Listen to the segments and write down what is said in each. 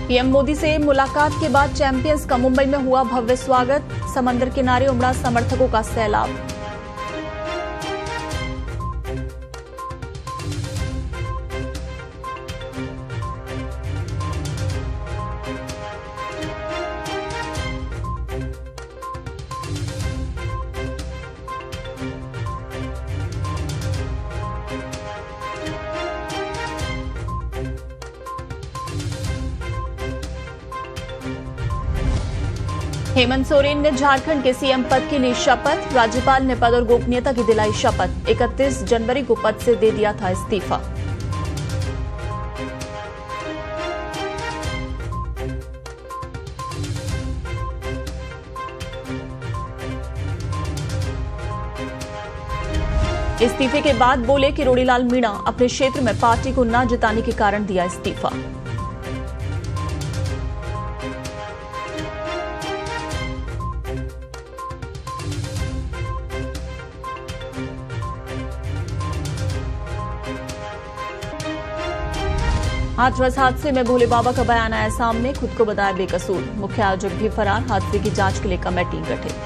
PM Modi से मुलाकात के बाद चैंपियंस का मुंबई में हुआ भव्य स्वागत। समंदर किनारे उमड़ा समर्थकों का सैलाब। हेमंत सोरेन ने झारखंड के सीएम पद के लिए शपथ। राज्यपाल ने पद और गोपनीयता की दिलाई शपथ। 31 जनवरी को पद से दे दिया था इस्तीफा। इस्तीफे के बाद बोले कि रोड़ीलाल मीणा अपने क्षेत्र में पार्टी को न जिताने के कारण दिया इस्तीफा। हाथरस हादसे में भोले बाबा का बयान आया सामने। खुद को बताया बेकसूर। मुख्य आयोजक भी फरार। हादसे की जांच के लिए कमेटी गठित।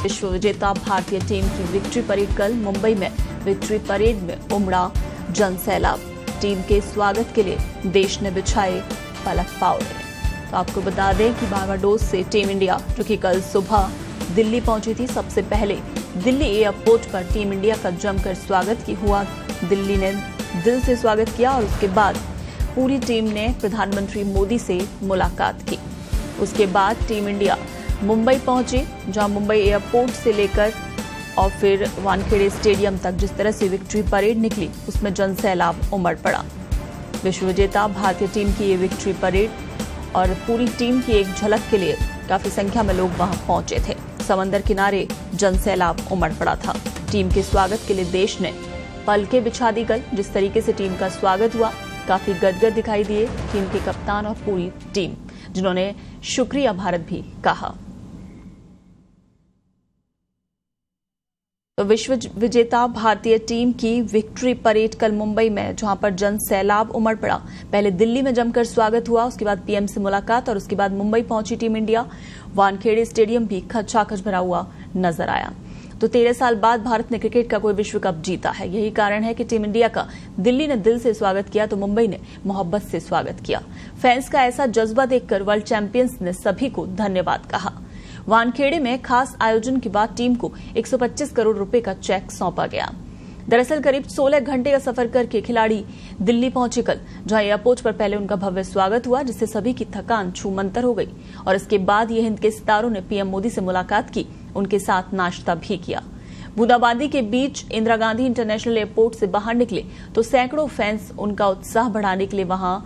विश्व विजेता भारतीय टीम की विक्ट्री परेड कल मुंबई में। विक्ट्री परेड में उमड़ा जन सैलाब। टीम के स्वागत के लिए देश ने बिछाए पलक फावड़े। तो आपको बता दें कि बारबाडोस से टीम इंडिया जो कि कल सुबह दिल्ली पहुंची थी, सबसे पहले दिल्ली एयरपोर्ट पर टीम इंडिया का जमकर स्वागत हुआ। दिल्ली ने दिल से स्वागत किया और उसके बाद पूरी टीम ने प्रधानमंत्री मोदी से मुलाकात की। उसके बाद टीम इंडिया मुंबई पहुंची, जहां मुंबई एयरपोर्ट से लेकर और फिर वानखेड़े स्टेडियम तक जिस तरह से विक्ट्री परेड निकली, उसमें जन सैलाब उमड़ पड़ा। विश्व विजेता भारतीय टीम की ये विक्ट्री परेड और पूरी टीम की एक झलक के लिए काफी संख्या में लोग वहां पहुंचे थे। समंदर किनारे जन सैलाब उमड़ पड़ा था। टीम के स्वागत के लिए देश ने पलकें बिछा दी गई। जिस तरीके से टीम का स्वागत हुआ, काफी गदगद दिखाई दिए टीम के कप्तान और पूरी टीम, जिन्होंने शुक्रिया भारत भी कहा। तो विश्व विजेता भारतीय टीम की विक्ट्री परेड कल मुंबई में, जहां पर जन सैलाब उमड़ पड़ा। पहले दिल्ली में जमकर स्वागत हुआ, उसके बाद पीएम से मुलाकात और उसके बाद मुंबई पहुंची टीम इंडिया। वानखेड़े स्टेडियम भी खचाखच भरा हुआ नजर आया। तो 13 साल बाद भारत ने क्रिकेट का कोई विश्व कप जीता है। यही कारण है कि टीम इंडिया का दिल्ली ने दिल से स्वागत किया तो मुंबई ने मोहब्बत से स्वागत किया। फैंस का ऐसा जज्बा देखकर वर्ल्ड चैंपियंस ने सभी को धन्यवाद कहा। वानखेड़े में खास आयोजन के बाद टीम को 125 करोड़ रुपए का चेक सौंपा गया। दरअसल करीब 16 घंटे का सफर करके खिलाड़ी दिल्ली पहुंचे कल, जहां एयरपोर्ट पर पहले उनका भव्य स्वागत हुआ, जिससे सभी की थकान छूमंतर हो गई। और इसके बाद ये हिंद के सितारों ने पीएम मोदी से मुलाकात की, उनके साथ नाश्ता भी किया। बूंदाबांदी के बीच इंदिरा गांधी इंटरनेशनल एयरपोर्ट से बाहर निकले तो सैकड़ों फैंस उनका उत्साह बढ़ाने के लिए वहां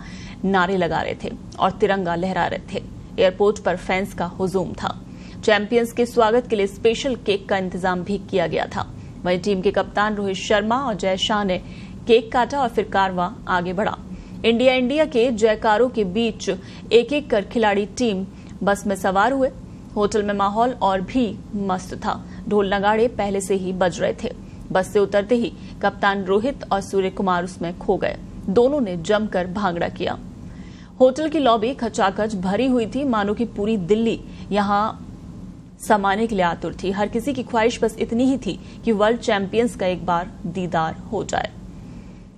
नारे लगा रहे थे और तिरंगा लहरा रहे थे। एयरपोर्ट पर फैंस का हुजूम था। चैंपियंस के स्वागत के लिए स्पेशल केक का इंतजाम भी किया गया था। वहीं टीम के कप्तान रोहित शर्मा और जय शाह ने केक काटा और फिर कारवां आगे बढ़ा। इंडिया इंडिया के जयकारों के बीच एक एक कर खिलाड़ी टीम बस में सवार हुए। होटल में माहौल और भी मस्त था। ढोल नगाड़े पहले से ही बज रहे थे। बस से उतरते ही कप्तान रोहित और सूर्य कुमार उसमें खो गए। दोनों ने जमकर भांगड़ा किया। होटल की लॉबी खचाखच भरी हुई थी, मानो कि पूरी दिल्ली यहां समाने के लिए आतुर थी। हर किसी की ख्वाहिश बस इतनी ही थी कि वर्ल्ड चैंपियंस का एक बार दीदार हो जाए।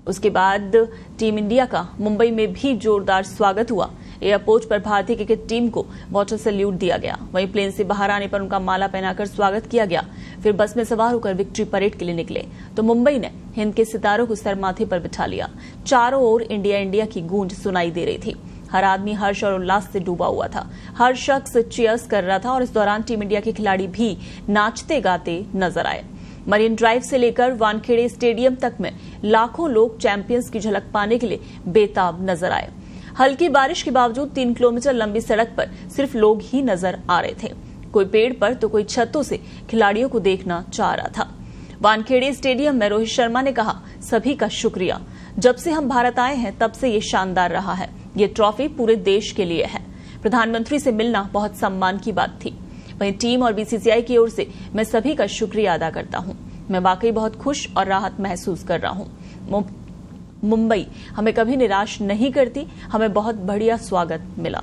उसके बाद टीम इंडिया का मुंबई में भी जोरदार स्वागत हुआ। एयरपोर्ट पर भारतीय क्रिकेट टीम को वाटर सैल्यूट दिया गया। वहीं प्लेन से बाहर आने पर उनका माला पहनाकर स्वागत किया गया। फिर बस में सवार होकर विक्ट्री परेड के लिए निकले तो मुंबई ने हिंद के सितारों को सर माथे पर बिठा लिया। चारों ओर इंडिया इंडिया की गूंज सुनाई दे रही थी। हर आदमी हर्ष और उल्लास से डूबा हुआ था। हर शख्स चीयर्स कर रहा था और इस दौरान टीम इंडिया के खिलाड़ी भी नाचते गाते नजर आए। मरीन ड्राइव से लेकर वानखेड़े स्टेडियम तक में लाखों लोग चैंपियंस की झलक पाने के लिए बेताब नजर आए। हल्की बारिश के बावजूद 3 किलोमीटर लंबी सड़क पर सिर्फ लोग ही नजर आ रहे थे। कोई पेड़ पर तो कोई छतों से खिलाड़ियों को देखना चाह रहा था। वानखेड़े स्टेडियम में रोहित शर्मा ने कहा, सभी का शुक्रिया। जब से हम भारत आए हैं तब से ये शानदार रहा है। ये ट्रॉफी पूरे देश के लिए है। प्रधानमंत्री से मिलना बहुत सम्मान की बात थी। वहीं टीम और बीसीसीआई की ओर से मैं सभी का शुक्रिया अदा करता हूं। मैं वाकई बहुत खुश और राहत महसूस कर रहा हूं। मुंबई हमें कभी निराश नहीं करती। हमें बहुत बढ़िया स्वागत मिला।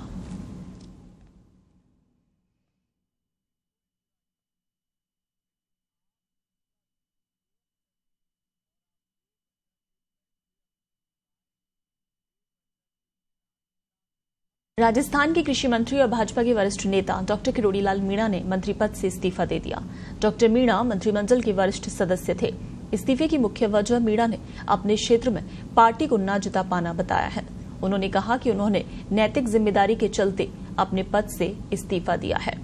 राजस्थान के कृषि मंत्री और भाजपा के वरिष्ठ नेता डॉक्टर किरोड़ी लाल मीणा ने मंत्री पद से इस्तीफा दे दिया। डॉक्टर मीणा मंत्रिमंडल के वरिष्ठ सदस्य थे। इस्तीफे की मुख्य वजह मीणा ने अपने क्षेत्र में पार्टी को न जिता पाना बताया है। उन्होंने कहा कि उन्होंने नैतिक जिम्मेदारी के चलते अपने पद से इस्तीफा दिया है।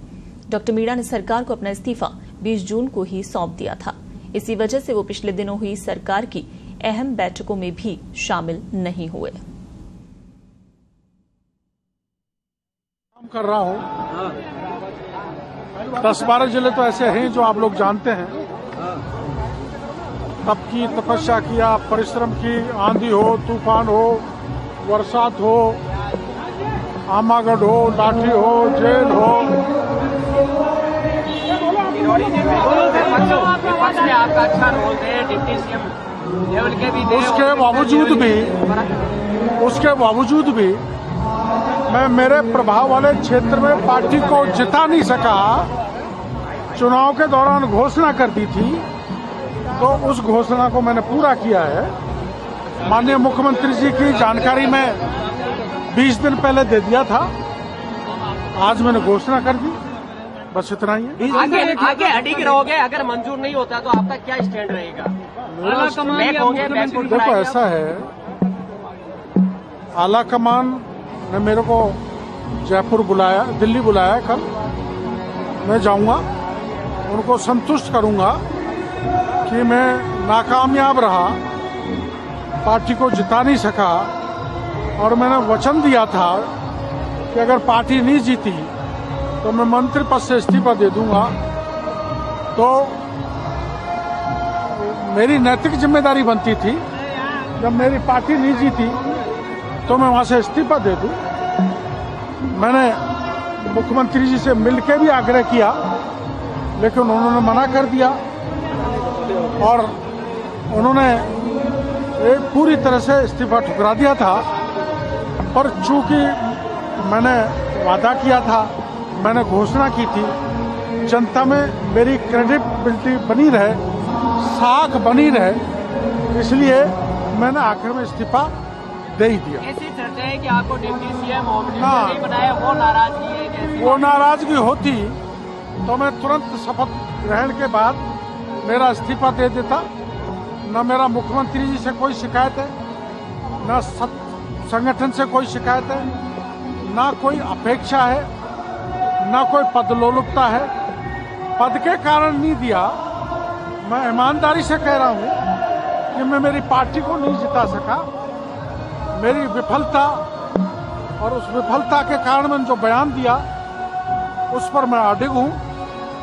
डॉक्टर मीणा ने सरकार को अपना इस्तीफा 20 जून को ही सौंप दिया था। इसी वजह से वो पिछले दिनों हुई सरकार की अहम बैठकों में भी शामिल नहीं हुए। कर रहा हूँ 10-12 जिले तो ऐसे हैं जो आप लोग जानते हैं। तप की तपस्या किया, परिश्रम की, आंधी हो, तूफान हो, बरसात हो, आमागढ़ हो, लाठी हो, जेल हो। आपका अच्छा रोल है, डिप्टी सीएम लेवल के भी। उसके बावजूद भी मैं मेरे प्रभाव वाले क्षेत्र में पार्टी को जिता नहीं सका। चुनाव के दौरान घोषणा कर दी थी तो उस घोषणा को मैंने पूरा किया है। माननीय मुख्यमंत्री जी की जानकारी में 20 दिन पहले दे दिया था। आज मैंने घोषणा कर दी, बस इतना ही है। आगे अडिग रहोगे, अगर मंजूर नहीं होता तो आपका क्या स्टैंड रहेगा? देखो ऐसा है, आला कमान ने मेरे को जयपुर बुलाया, दिल्ली बुलाया कल। मैं जाऊंगा, उनको संतुष्ट करूंगा कि मैं नाकामयाब रहा, पार्टी को जिता नहीं सका और मैंने वचन दिया था कि अगर पार्टी नहीं जीती तो मैं मंत्री पद से इस्तीफा दे दूंगा। तो मेरी नैतिक जिम्मेदारी बनती थी, जब मेरी पार्टी नहीं जीती तो मैं वहां से इस्तीफा दे दूं। मैंने मुख्यमंत्री जी से मिलकर भी आग्रह किया, लेकिन उन्होंने मना कर दिया और उन्होंने पूरी तरह से इस्तीफा ठुकरा दिया था। पर चूंकि मैंने वादा किया था, मैंने घोषणा की थी, जनता में मेरी क्रेडिबिलिटी बनी रहे, साख बनी रहे, इसलिए मैंने आखिर में इस्तीफा दे ही दिया। ऐसी चर्चा है कि आपको डिप्टी सीएम नहीं बनाया, वो नाराजगी है। वो नाराजगी होती तो मैं तुरंत शपथ ग्रहण के बाद मेरा इस्तीफा दे देता। न मेरा मुख्यमंत्री जी से कोई शिकायत है, न संगठन से कोई शिकायत है, न कोई अपेक्षा है, न कोई पदलोलुपता है। पद के कारण नहीं दिया। मैं ईमानदारी से कह रहा हूं कि मैं मेरी पार्टी को नहीं जिता सका। मेरी विफलता और उस विफलता के कारण मैंने जो बयान दिया उस पर मैं अडिग हूं,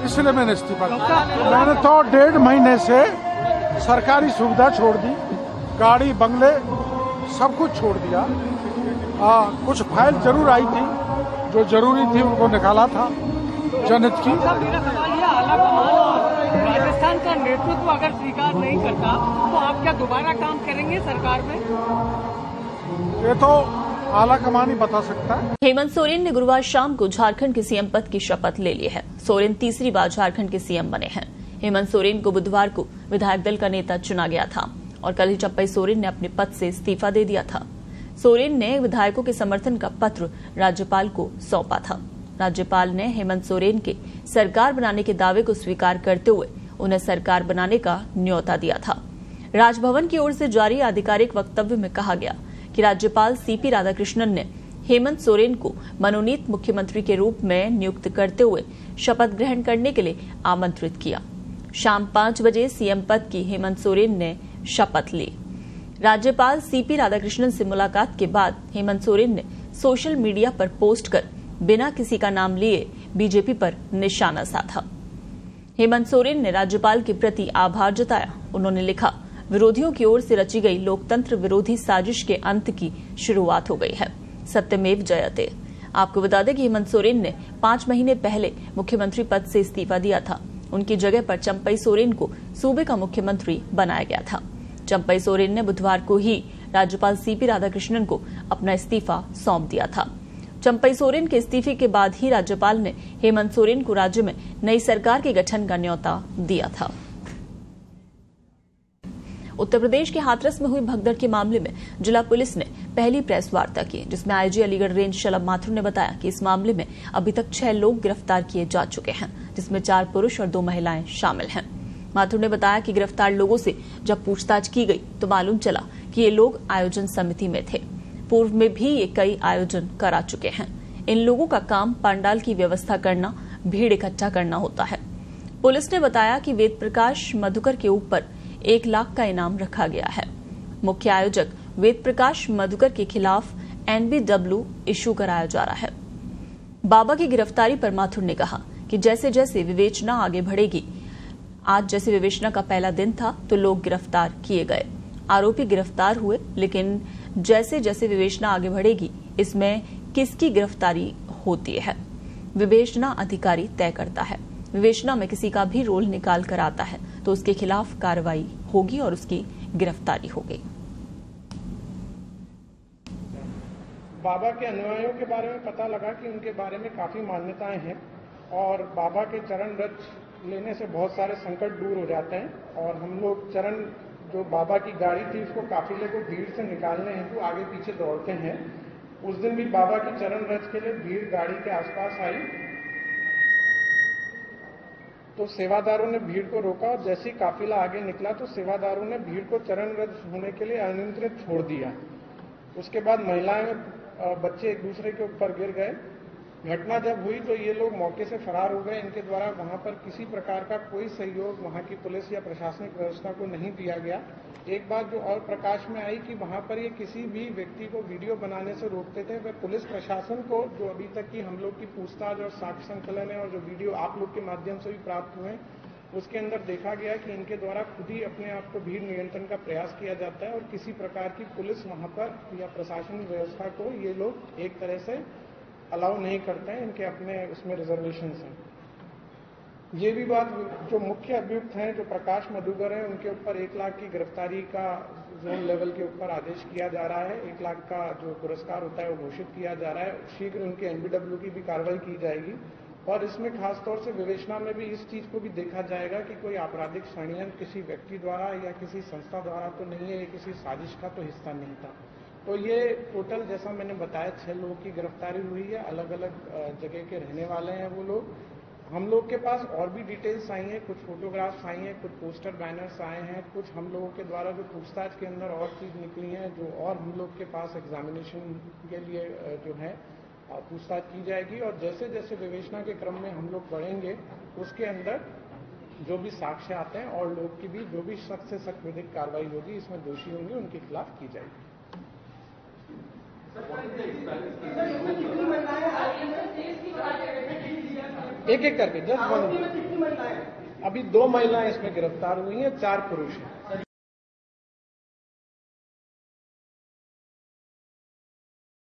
इसलिए मैंने इस्तीफा दिया। मैंने तो 1.5 महीने से सरकारी सुविधा छोड़ दी, गाड़ी बंगले सब कुछ छोड़ दिया। कुछ फाइल जरूर आई थी जो जरूरी थी, उनको निकाला था जनहित की। राजस्थान का नेतृत्व अगर स्वीकार नहीं करता तो आप क्या दोबारा काम करेंगे सरकार में? ये तो आला कमान ही बता सकता है। हेमंत सोरेन ने गुरुवार शाम को झारखंड के सीएम पद की शपथ ले ली है। सोरेन तीसरी बार झारखंड के सीएम बने हैं। हेमंत सोरेन को बुधवार को विधायक दल का नेता चुना गया था। और कल ही चंपई सोरेन ने अपने पद से इस्तीफा दे दिया था। सोरेन ने विधायकों के समर्थन का पत्र राज्यपाल को सौंपा था। राज्यपाल ने हेमंत सोरेन के सरकार बनाने के दावे को स्वीकार करते हुए उन्हें सरकार बनाने का न्योता दिया था। राजभवन की ओर से जारी आधिकारिक वक्तव्य में कहा गया कि राज्यपाल सीपी राधाकृष्णन ने हेमंत सोरेन को मनोनीत मुख्यमंत्री के रूप में नियुक्त करते हुए शपथ ग्रहण करने के लिए आमंत्रित किया। शाम 5 बजे सीएम पद की हेमंत सोरेन ने शपथ ली। राज्यपाल सीपी राधाकृष्णन से मुलाकात के बाद हेमंत सोरेन ने सोशल मीडिया पर पोस्ट कर बिना किसी का नाम लिए बीजेपी पर निशाना साधा। हेमंत सोरेन ने राज्यपाल के प्रति आभार जताया। उन्होंने लिखा, विरोधियों की ओर से रची गई लोकतंत्र विरोधी साजिश के अंत की शुरुआत हो गई है। सत्यमेव जयते। आपको बता दें कि हेमंत सोरेन ने 5 महीने पहले मुख्यमंत्री पद से इस्तीफा दिया था। उनकी जगह पर चंपई सोरेन को सूबे का मुख्यमंत्री बनाया गया था। चंपई सोरेन ने बुधवार को ही राज्यपाल सीपी राधाकृष्णन को अपना इस्तीफा सौंप दिया था। चंपई सोरेन के इस्तीफे के बाद ही राज्यपाल ने हेमंत सोरेन को राज्य में नई सरकार के गठन का न्योता दिया था। उत्तर प्रदेश के हाथरस में हुई भगदड़ के मामले में जिला पुलिस ने पहली प्रेस वार्ता की, जिसमें आईजी अलीगढ़ रेंज शलभ माथुर ने बताया कि इस मामले में अभी तक 6 लोग गिरफ्तार किए जा चुके हैं, जिसमें 4 पुरुष और 2 महिलाएं शामिल हैं। माथुर ने बताया कि गिरफ्तार लोगों से जब पूछताछ की गई तो मालूम चला कि ये लोग आयोजन समिति में थे। पूर्व में भी ये कई आयोजन करा चुके हैं। इन लोगों का काम पंडाल की व्यवस्था करना, भीड़ इकट्ठा करना होता है। पुलिस ने बताया कि वेद प्रकाश मधुकर के ऊपर 1 लाख का इनाम रखा गया है। मुख्य आयोजक वेद प्रकाश मधुकर के खिलाफ NBW इशू कराया जा रहा है। बाबा की गिरफ्तारी पर माथुर ने कहा कि जैसे जैसे विवेचना आगे बढ़ेगी, आज जैसे विवेचना का पहला दिन था तो लोग गिरफ्तार किए गए, आरोपी गिरफ्तार हुए, लेकिन जैसे जैसे विवेचना आगे बढ़ेगी इसमें किसकी गिरफ्तारी होती है विवेचना अधिकारी तय करता है। विवेचना में किसी का भी रोल निकाल कर आता है तो उसके खिलाफ कार्रवाई होगी और उसकी गिरफ्तारी होगी। बाबा के अनुयायियों के बारे में पता लगा कि उनके बारे में काफी मान्यताएं हैं और बाबा के चरण रज लेने से बहुत सारे संकट दूर हो जाते हैं। और हम लोग चरण जो बाबा की गाड़ी थी उसको काफिले को भीड़ से निकालने हेतु आगे पीछे दौड़ते हैं। उस दिन भी बाबा की चरण रज के लिए भीड़ गाड़ी के आसपास आई तो सेवादारों ने भीड़ को रोका और जैसे ही काफिला आगे निकला तो सेवादारों ने भीड़ को चरण रज होने के लिए अनियंत्रित छोड़ दिया। उसके बाद महिलाएं बच्चे एक दूसरे के ऊपर गिर गए। घटना जब हुई तो ये लोग मौके से फरार हो गए। इनके द्वारा वहां पर किसी प्रकार का कोई सहयोग वहां की पुलिस या प्रशासनिक व्यवस्था को नहीं दिया गया। एक बात जो और प्रकाश में आई कि वहां पर ये किसी भी व्यक्ति को वीडियो बनाने से रोकते थे। वह पुलिस प्रशासन को, जो अभी तक की हम लोग की पूछताछ और साक्ष्य संकलन है और जो वीडियो आप लोग के माध्यम से भी प्राप्त हुए, उसके अंदर देखा गया कि इनके द्वारा खुद ही अपने आप को भीड़ नियंत्रण का प्रयास किया जाता है और किसी प्रकार की पुलिस वहां पर या प्रशासनिक व्यवस्था को ये लोग एक तरह से अलाउ नहीं करते हैं। इनके अपने उसमें रिजर्वेशंस हैं। ये भी बात जो मुख्य अभियुक्त हैं, जो प्रकाश मधुकर हैं, उनके ऊपर 1 लाख की गिरफ्तारी का जोन लेवल के ऊपर आदेश किया जा रहा है। 1 लाख का जो पुरस्कार होता है वो घोषित किया जा रहा है। शीघ्र उनके NBW की भी कार्रवाई की जाएगी और इसमें खासतौर से विवेचना में भी इस चीज को भी देखा जाएगा कि कोई आपराधिक षड्यंत्र किसी व्यक्ति द्वारा या किसी संस्था द्वारा तो नहीं है, ये किसी साजिश का तो हिस्सा नहीं था। तो ये टोटल जैसा मैंने बताया 6 लोगों की गिरफ्तारी हुई है। अलग अलग जगह के रहने वाले हैं वो लोग। हम लोग के पास और भी डिटेल्स आई हैं, कुछ फोटोग्राफ्स आई हैं, कुछ पोस्टर बैनर्स आए हैं, कुछ हम लोगों के द्वारा जो पूछताछ के अंदर और चीज निकली है, जो और हम लोग के पास एग्जामिनेशन के लिए जो है पूछताछ की जाएगी। और जैसे जैसे विवेचना के क्रम में हम लोग बढ़ेंगे उसके अंदर जो भी साक्ष्य आते हैं और लोग की भी जो भी सख्त से सख्त विधिक कार्रवाई होगी, इसमें दोषी होंगे उनके खिलाफ की जाएगी। एक एक करके जस्ट 1 अभी 2 महिलाएं इसमें गिरफ्तार हुई हैं, 4 पुरुष हैं।